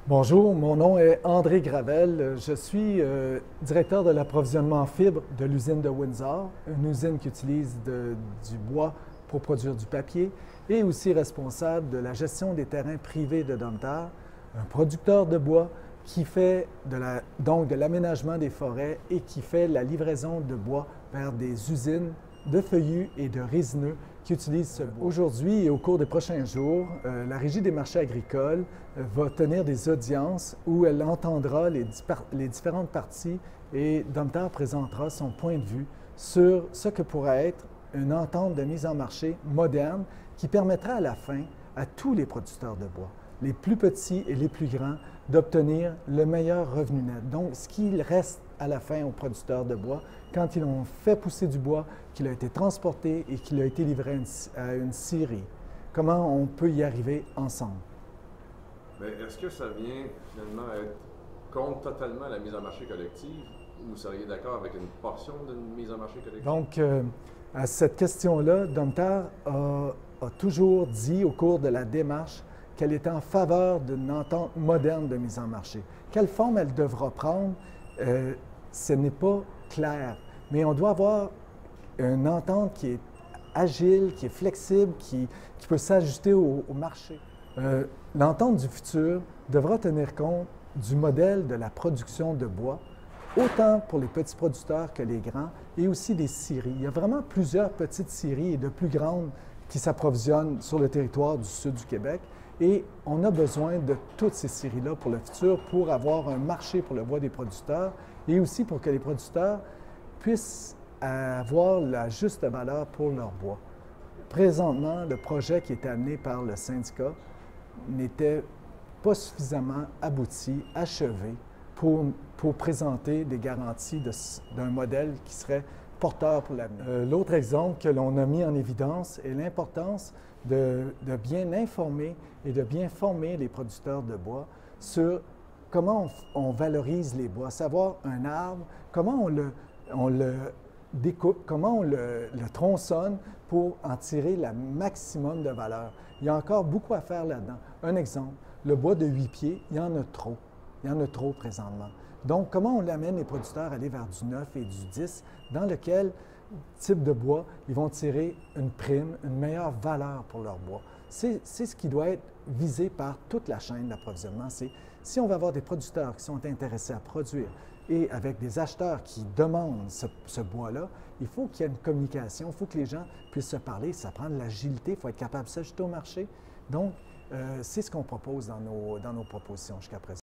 Bonjour, mon nom est André Gravel. Je suis directeur de l'approvisionnement en fibres de l'usine de Windsor, une usine qui utilise du bois pour produire du papier, et aussi responsable de la gestion des terrains privés de Domtar, un producteur de bois qui fait donc de l'aménagement des forêts et qui fait la livraison de bois vers des usines de feuillus et de résineux qui utilisent ce bois. Aujourd'hui et au cours des prochains jours, la Régie des marchés agricoles va tenir des audiences où elle entendra les différentes parties et Domtar présentera son point de vue sur ce que pourrait être une entente de mise en marché moderne qui permettra à la fin à tous les producteurs de bois, les plus petits et les plus grands, d'obtenir le meilleur revenu net. Donc, ce qu'il reste à la fin aux producteurs de bois, quand ils ont fait pousser du bois, qu'il a été transporté et qu'il a été livré à une scierie. Comment on peut y arriver ensemble? Mais est-ce que ça vient finalement être contre totalement la mise en marché collective ou vous seriez d'accord avec une portion d'une mise en marché collective? Donc, à cette question-là, Domtar a toujours dit au cours de la démarche qu'elle était en faveur d'une entente moderne de mise en marché. Quelle forme elle devra prendre, ce n'est pas clair, mais on doit avoir une entente qui est agile, qui est flexible, qui peut s'ajuster au marché. L'entente du futur devra tenir compte du modèle de la production de bois, autant pour les petits producteurs que les grands, et aussi des scieries. Il y a vraiment plusieurs petites scieries et de plus grandes qui s'approvisionnent sur le territoire du sud du Québec. Et on a besoin de toutes ces scieries-là pour le futur, pour avoir un marché pour le bois des producteurs et aussi pour que les producteurs puissent avoir la juste valeur pour leur bois. Présentement, le projet qui était amené par le syndicat n'était pas suffisamment abouti, achevé, pour présenter des garanties d'un modèle qui serait porteur pour l'avenir. L'autre exemple que l'on a mis en évidence est l'importance de bien informer et de bien former les producteurs de bois sur comment on valorise les bois, savoir un arbre, comment on le découpe, comment on le tronçonne pour en tirer le maximum de valeur. Il y a encore beaucoup à faire là-dedans. Un exemple, le bois de 8 pieds, il y en a trop. Il y en a trop présentement. Donc, comment on amène les producteurs à aller vers du 9 et du 10, dans lequel type de bois, ils vont tirer une prime, une meilleure valeur pour leur bois. C'est ce qui doit être visé par toute la chaîne d'approvisionnement. C'est si on va avoir des producteurs qui sont intéressés à produire et avec des acheteurs qui demandent ce bois-là, il faut qu'il y ait une communication, il faut que les gens puissent se parler, ça prend de l'agilité, il faut être capable de s'ajuster au marché. Donc, c'est ce qu'on propose dans nos propositions jusqu'à présent.